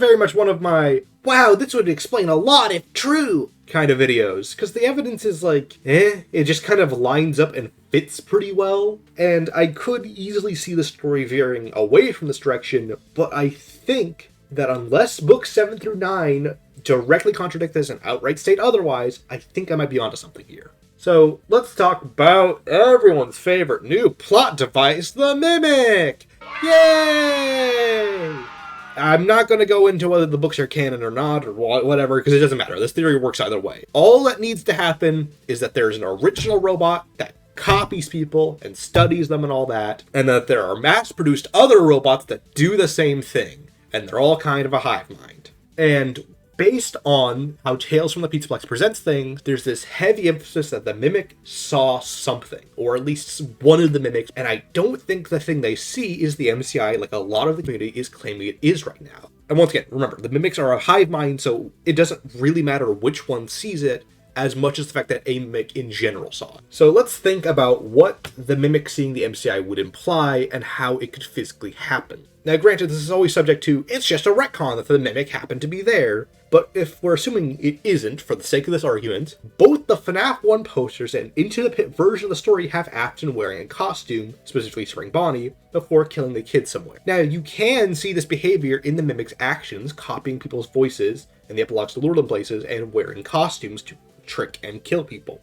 very much one of my, wow, this would explain a lot if true kind of videos, because the evidence is like, it just kind of lines up and fits pretty well, and I could easily see the story veering away from this direction, but I think that unless books 7 through 9 directly contradict this and outright state otherwise, I think I might be onto something here. So let's talk about everyone's favorite new plot device, the Mimic! Yay! I'm not going to go into whether the books are canon or not, or whatever, because it doesn't matter. This theory works either way. All that needs to happen is that there's an original robot that copies people and studies them and all that, and that there are mass-produced other robots that do the same thing, and they're all kind of a hive mind. And based on how Tales from the Pizzaplex presents things, there's this heavy emphasis that the Mimic saw something, or at least one of the Mimics, and I don't think the thing they see is the MCI like a lot of the community is claiming it is right now. And once again, remember, the Mimics are a hive mind, so it doesn't really matter which one sees it, as much as the fact that a Mimic in general saw it. So let's think about what the Mimic seeing the MCI would imply and how it could physically happen. Now granted, this is always subject to, it's just a retcon that the Mimic happened to be there, but if we're assuming it isn't, for the sake of this argument, both the FNaF 1 posters and Into the Pit version of the story have Afton wearing a costume, specifically Spring Bonnie, before killing the kid somewhere. Now you can see this behavior in the Mimic's actions, copying people's voices and the epilogues to lure them places, and wearing costumes to trick and kill people.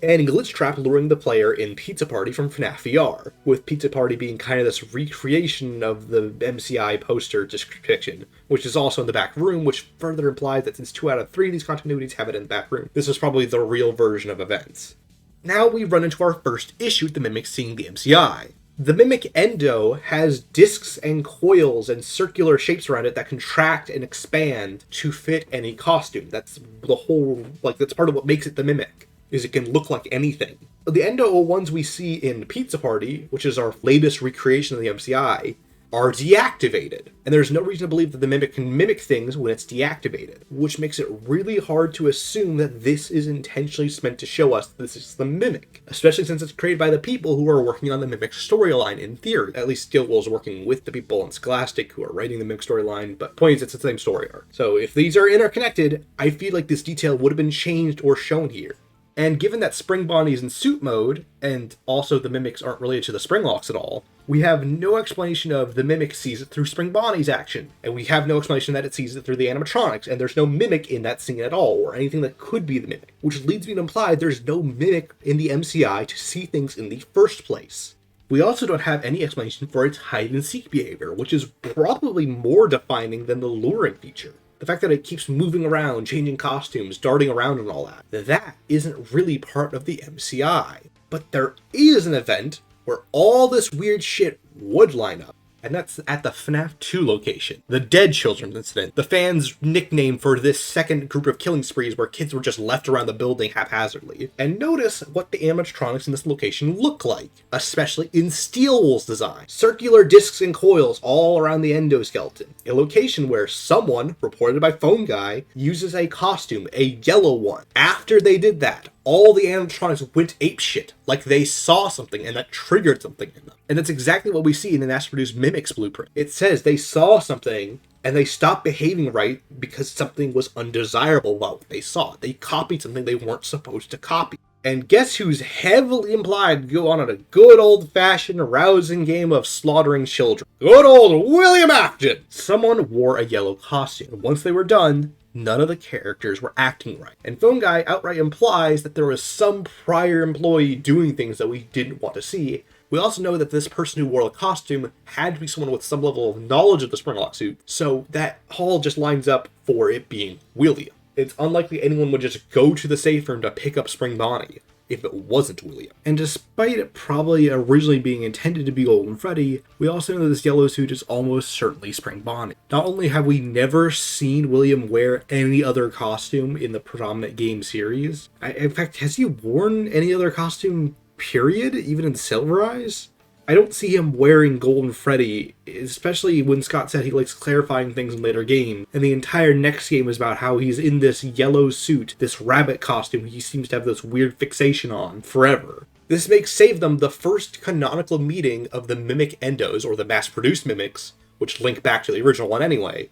And Glitch Trap luring the player in Pizza Party from FNaF VR, with Pizza Party being kind of this recreation of the MCI poster depiction, which is also in the back room, which further implies that since 2 out of 3 of these continuities have it in the back room, this is probably the real version of events. Now we run into our first issue with the Mimic seeing the MCI. The Mimic Endo has discs and coils and circular shapes around it that contract and expand to fit any costume. That's the whole, that's part of what makes it the Mimic, is it can look like anything. The Endo ones we see in Pizza Party, which is our latest recreation of the MCI, are deactivated. And there's no reason to believe that the Mimic can mimic things when it's deactivated, which makes it really hard to assume that this is intentionally meant to show us this is the Mimic, especially since it's created by the people who are working on the Mimic storyline in theory. At least Steelwool's working with the people in Scholastic who are writing the Mimic storyline, but point is it's the same story arc. So if these are interconnected, I feel like this detail would have been changed or shown here. And given that Spring Bonnie's in suit mode, and also the Mimics aren't related to the Springlocks at all, we have no explanation of the Mimic sees it through Spring Bonnie's action, and we have no explanation that it sees it through the animatronics, and there's no Mimic in that scene at all, or anything that could be the Mimic, which leads me to imply there's no Mimic in the MCI to see things in the first place. We also don't have any explanation for its hide-and-seek behavior, which is probably more defining than the luring feature. The fact that it keeps moving around, changing costumes, darting around and all that isn't really part of the MCI. But there is an event where all this weird shit would line up. And that's at the FNaF 2 location, the Dead Children's Incident, the fans' nickname for this second group of killing sprees where kids were just left around the building haphazardly. And notice what the animatronics in this location look like, especially in Steelwool's design. Circular discs and coils all around the endoskeleton, a location where someone, reported by Phone Guy, uses a costume, a yellow one. After they did that, all the animatronics went apeshit, like they saw something and that triggered something in them. And that's exactly what we see in the mass-produced Mimic's blueprint. It says they saw something and they stopped behaving right because something was undesirable about what they saw. They copied something they weren't supposed to copy. And guess who's heavily implied to go on a good old-fashioned rousing game of slaughtering children? Good old William Afton! Someone wore a yellow costume. Once they were done, none of the characters were acting right. And Phone Guy outright implies that there was some prior employee doing things that we didn't want to see. We also know that this person who wore the costume had to be someone with some level of knowledge of the Springlock suit, so that all just lines up for it being William. It's unlikely anyone would just go to the safe room to pick up Spring Bonnie if it wasn't William. And despite it probably originally being intended to be Golden Freddy, we also know that this yellow suit is almost certainly Spring Bonnie. Not only have we never seen William wear any other costume in the predominant game series, in fact, has he worn any other costume, period, even in Silver Eyes? I don't see him wearing Golden Freddy, especially when Scott said he likes clarifying things in later games, and the entire next game is about how he's in this yellow suit, this rabbit costume he seems to have this weird fixation on forever. This makes Save Them the first canonical meeting of the Mimic Endos, or the mass-produced Mimics, which link back to the original one anyway,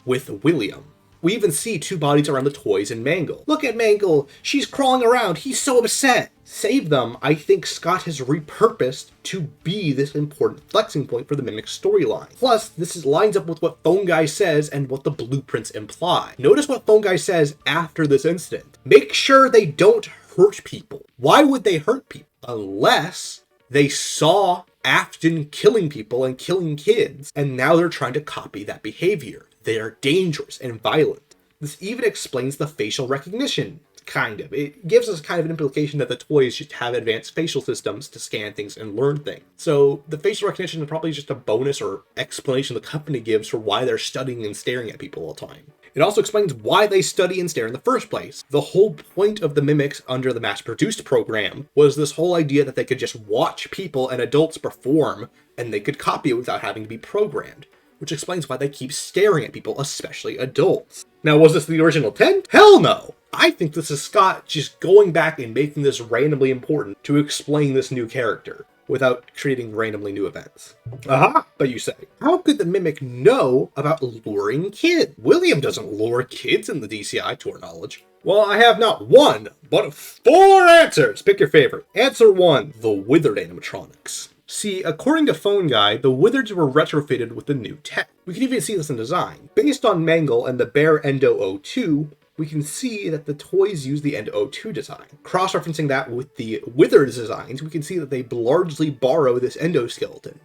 with William. We even see two bodies around the toys in Mangle. Look at Mangle! She's crawling around! He's so upset! Save Them, I think Scott has repurposed to be this important flexing point for the Mimic storyline. Plus, lines up with what Phone Guy says and what the blueprints imply. Notice what Phone Guy says after this incident. Make sure they don't hurt people. Why would they hurt people? Unless they saw Afton killing people and killing kids, and now they're trying to copy that behavior. They are dangerous and violent. This even explains the facial recognition, kind of. It gives us kind of an implication that the toys should have advanced facial systems to scan things and learn things. So the facial recognition is probably just a bonus or explanation the company gives for why they're studying and staring at people all the time. It also explains why they study and stare in the first place. The whole point of the mimics under the mass-produced program was this whole idea that they could just watch people and adults perform, and they could copy it without having to be programmed, which explains why they keep staring at people, especially adults. Now, was this the original intent? Hell no! I think this is Scott just going back and making this randomly important to explain this new character, without creating randomly new events. Aha! But you say, how could the Mimic know about luring kids? William doesn't lure kids in the DCI, to our knowledge. Well, I have not one, but 4 answers! Pick your favorite. Answer 1, the Withered animatronics. See, according to Phone Guy, the Wizards were retrofitted with the new tech. We can even see this in design. Based on Mangle and the Bear Endo O2, we can see that the toys use the Endo O2 design. Cross-referencing that with the Wizards designs, we can see that they largely borrow this endoskeleton,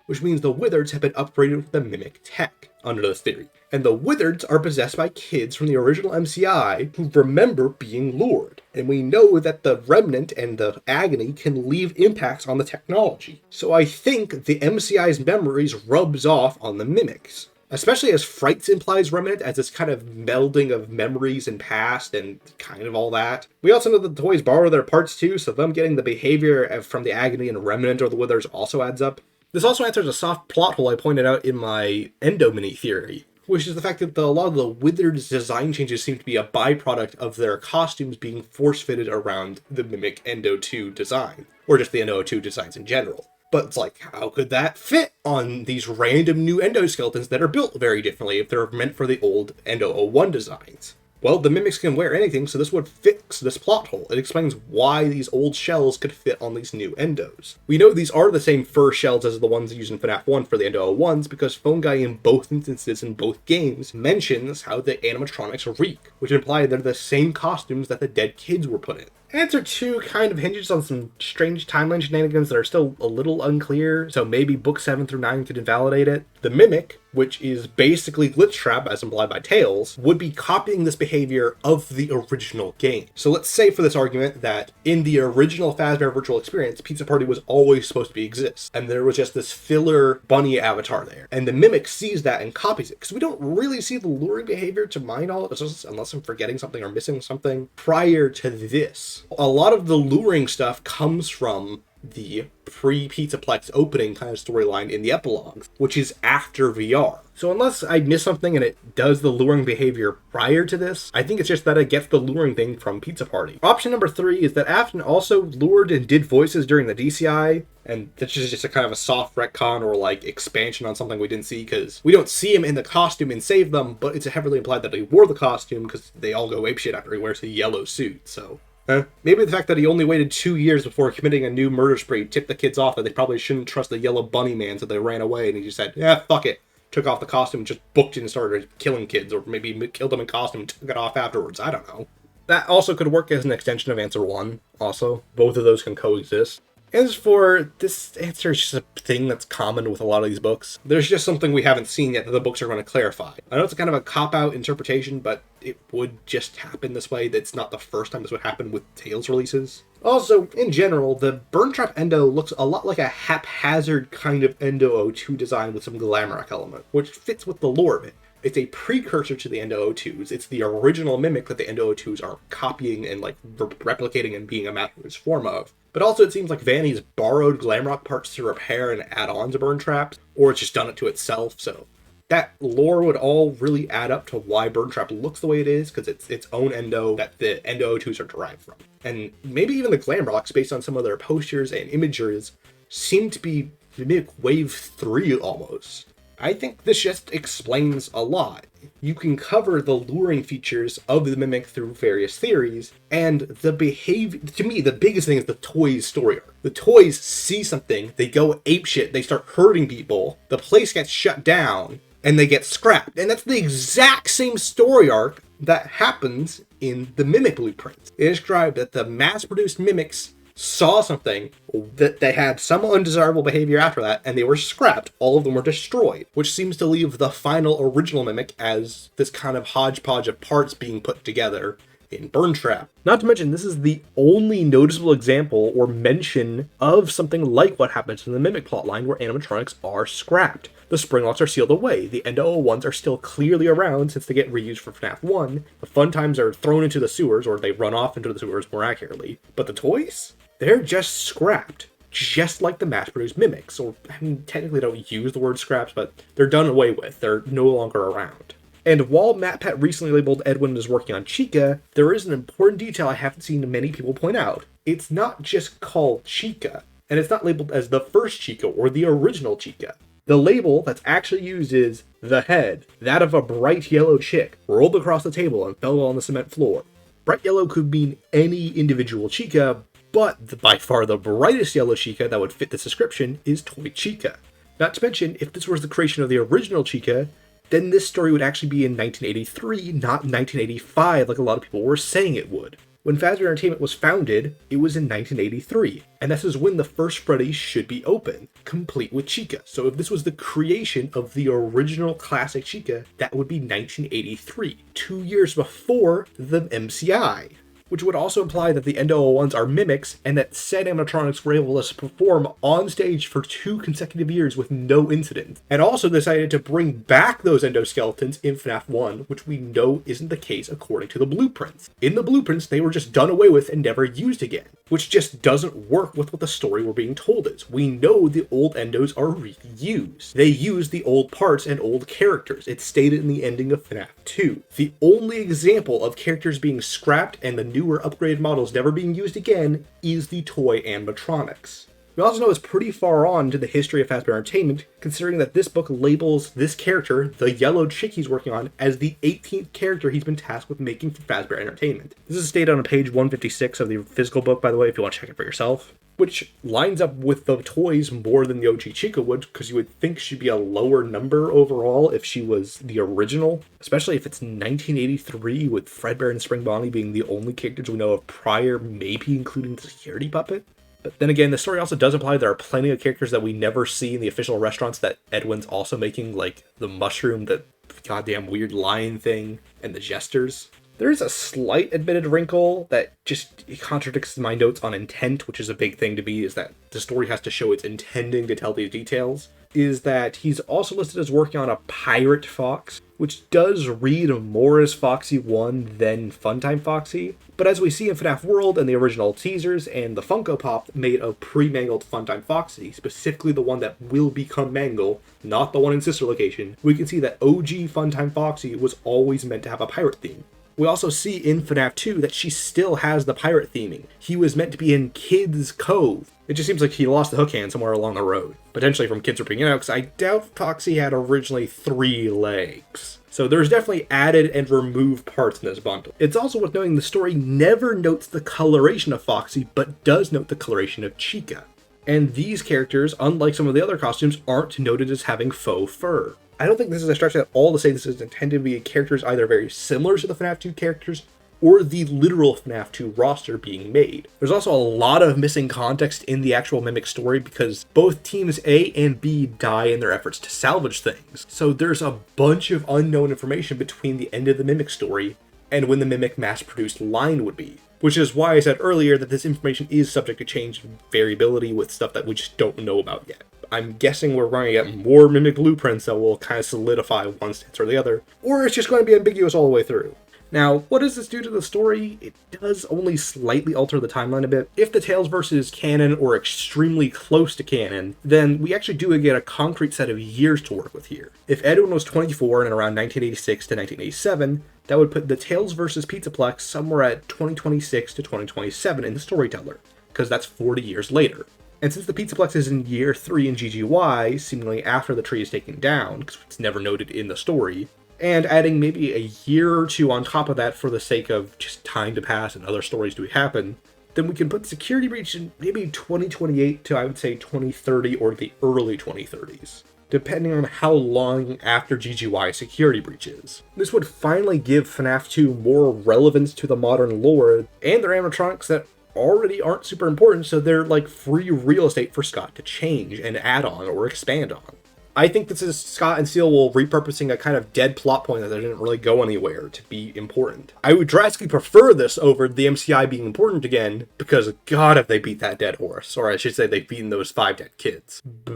which means the Wizards have been upgraded with the Mimic tech, under this theory. And the Wizards are possessed by kids from the original MCI who remember being lured. And we know that the Remnant and the Agony can leave impacts on the technology. So I think the MCI's memories rubs off on the Mimics. Especially as Frights implies Remnant as this kind of melding of memories and past and kind of all that. We also know that the toys borrow their parts too, so them getting the behavior from the Agony and Remnant or the Withers also adds up. This also answers a soft plot hole I pointed out in my Endomini theory, which is the fact that a lot of the Wizards' design changes seem to be a byproduct of their costumes being force-fitted around the Mimic Endo 2 design, or just the Endo 2 designs in general. But it's like, how could that fit on these random new endoskeletons that are built very differently if they're meant for the old Endo 01 designs? Well, the Mimics can wear anything, so this would fix this plot hole. It explains why these old shells could fit on these new Endos. We know these are the same fur shells as the ones used in FNaF 1 for the Endo 01s because Phone Guy in both instances in both games mentions how the animatronics reek, which imply they're the same costumes that the dead kids were put in. Answer 2 kind of hinges on some strange timeline shenanigans that are still a little unclear, so maybe book 7 through 9 could invalidate it. The Mimic, which is basically Glitch Trap as implied by Tails, would be copying this behavior of the original game. So let's say for this argument that in the original Fazbear Virtual Experience, Pizza Party was always supposed to exist, and there was just this filler bunny avatar there. And the Mimic sees that and copies it, because we don't really see the luring behavior to my knowledge, unless I'm forgetting something or missing something, prior to this. A lot of the luring stuff comes from the pre-Pizzaplex opening kind of storyline in the epilogues, which is after VR. So unless I miss something and it does the luring behavior prior to this, I think it's just that it gets the luring thing from Pizza Party. Option number 3 is that Afton also lured and did voices during the DCI, and this is just a kind of a soft retcon or like expansion on something we didn't see because we don't see him in the costume and Save Them, but it's heavily implied that he wore the costume because they all go apeshit after he wears a yellow suit, so... Maybe the fact that he only waited 2 years before committing a new murder spree tipped the kids off that they probably shouldn't trust the yellow bunny man, so they ran away, and he just said, yeah, fuck it. Took off the costume and just booked it and started killing kids, or maybe killed them in costume and took it off afterwards. I don't know. That also could work as an extension of answer 1, also. Both of those can coexist. As for this answer, is just a thing that's common with a lot of these books. There's just something we haven't seen yet that the books are going to clarify. I know it's kind of a cop-out interpretation, but it would just happen this way. That's not the first time this would happen with Tales releases. Also, in general, the Burn Trap Endo looks a lot like a haphazard kind of Endo 02 design with some Glamrock element, which fits with the lore of it. It's a precursor to the Endo 02s. It's the original mimic that the Endo 02s are copying and like replicating and being a master's form of. But also it seems like Vanny's borrowed Glamrock parts to repair and add on to Burn Traps, or it's just done it to itself, so that lore would all really add up to why Burn Trap looks the way it is, because it's its own Endo that the Endo 02s are derived from. And maybe even the Glamrocks, based on some of their posters and images, seem to be Mimic Wave 3 almost. I think this just explains a lot. You can cover the luring features of the Mimic through various theories, and the behavior, to me, the biggest thing is the toys story arc. The toys see something, they go apeshit, they start hurting people, the place gets shut down, and they get scrapped. And that's the exact same story arc that happens in the Mimic blueprints. It is described that the mass-produced Mimics saw something, that they had some undesirable behavior after that, and they were scrapped. All of them were destroyed, which seems to leave the final original Mimic as this kind of hodgepodge of parts being put together in Burn Trap. Not to mention, this is the only noticeable example or mention of something like what happens in the Mimic plotline where animatronics are scrapped. The spring locks are sealed away, the Endo ones are still clearly around since they get reused for FNaF 1, the fun times are thrown into the sewers, or they run off into the sewers more accurately, but the toys? They're just scrapped. Just like the mass-produced Mimics, or I mean, technically don't use the word scraps, but they're done away with, they're no longer around. And while MatPat recently labeled Edwin as working on Chica, there is an important detail I haven't seen many people point out. It's not just called Chica, and it's not labeled as the first Chica or the original Chica. The label that's actually used is the head, that of a bright yellow chick, rolled across the table and fell on the cement floor. Bright yellow could mean any individual Chica, but by far the brightest yellow Chica that would fit this description is Toy Chica. Not to mention, if this was the creation of the original Chica, then this story would actually be in 1983, not 1985 like a lot of people were saying it would. When Fazbear Entertainment was founded, it was in 1983, and this is when the first Freddy should be open, complete with Chica. So if this was the creation of the original classic Chica, that would be 1983, 2 years before the MCI. Which would also imply that the Endo 01s are mimics, and that said animatronics were able to perform on stage for 2 consecutive years with no incident. And also decided to bring back those endoskeletons in FNaF 1, which we know isn't the case according to the blueprints. In the blueprints, they were just done away with and never used again, which just doesn't work with what the story we're being told is. We know the old endos are reused. They use the old parts and old characters. It's stated in the ending of FNaF 2. The only example of characters being scrapped and the newer upgraded models never being used again is the toy animatronics. We also know it's pretty far on to the history of Fazbear Entertainment, considering that this book labels this character, the yellow chick he's working on, as the 18th character he's been tasked with making for Fazbear Entertainment. This is stated on page 156 of the physical book, by the way, if you want to check it for yourself, which lines up with the toys more than the OG Chica would, because you would think she'd be a lower number overall if she was the original, especially if it's 1983 with Fredbear and Spring Bonnie being the only characters we know of prior, maybe including the security puppet. But then again, the story also does imply there are plenty of characters that we never see in the official restaurants that Edwin's also making, like the mushroom, the goddamn weird lion thing, and the jesters. There is a slight admitted wrinkle that just contradicts my notes on intent, which is a big thing to me, is that the story has to show it's intending to tell these details, is that he's also listed as working on a pirate fox, which does read more as Foxy 1 than Funtime Foxy. But as we see in FNaF World and the original teasers and the Funko Pop made of pre-mangled Funtime Foxy, specifically the one that will become Mangle, not the one in Sister Location, we can see that OG Funtime Foxy was always meant to have a pirate theme. We also see in FNaF 2 that she still has the pirate theming. He was meant to be in Kids Cove. It just seems like he lost the hook hand somewhere along the road. Potentially from Kids Ripping It Out, because I doubt Foxy had originally 3 legs. So there's definitely added and removed parts in this bundle. It's also worth noting the story never notes the coloration of Foxy, but does note the coloration of Chica. And these characters, unlike some of the other costumes, aren't noted as having faux fur. I don't think this is a stretch at all to say this is intended to be characters either very similar to the FNaF 2 characters or the literal FNaF 2 roster being made. There's also a lot of missing context in the actual Mimic story because both teams A and B die in their efforts to salvage things. So there's a bunch of unknown information between the end of the Mimic story and when the Mimic mass-produced line would be. Which is why I said earlier that this information is subject to change and variability with stuff that we just don't know about yet. I'm guessing we're going to get more Mimic blueprints that will kind of solidify one stance or the other, or it's just going to be ambiguous all the way through. Now, what does this do to the story? It does only slightly alter the timeline a bit. If the Tales is canon or extremely close to canon, then we actually do get a concrete set of years to work with here. If Edwin was 24 and around 1986 to 1987, that would put the Tales vs. Pizzaplex somewhere at 2026 to 2027 in the Storyteller, because that's 40 years later. And since the Pizzaplex is in year 3 in GGY, seemingly after the tree is taken down, because it's never noted in the story, and adding maybe a year or two on top of that for the sake of just time to pass and other stories to happen, then we can put Security Breach in maybe 2028 to, I would say, 2030 or the early 2030s, depending on how long after GGY Security Breach is. This would finally give FNaF 2 more relevance to the modern lore and their animatronics that already aren't super important, so they're like free real estate for Scott to change and add on or expand on. I think this is Scott and Seal repurposing a kind of dead plot point that didn't really go anywhere to be important. I would drastically prefer this over the MCI being important again, because God, if they beat that dead horse. Or I should say they've beaten those 5 dead kids. Bye.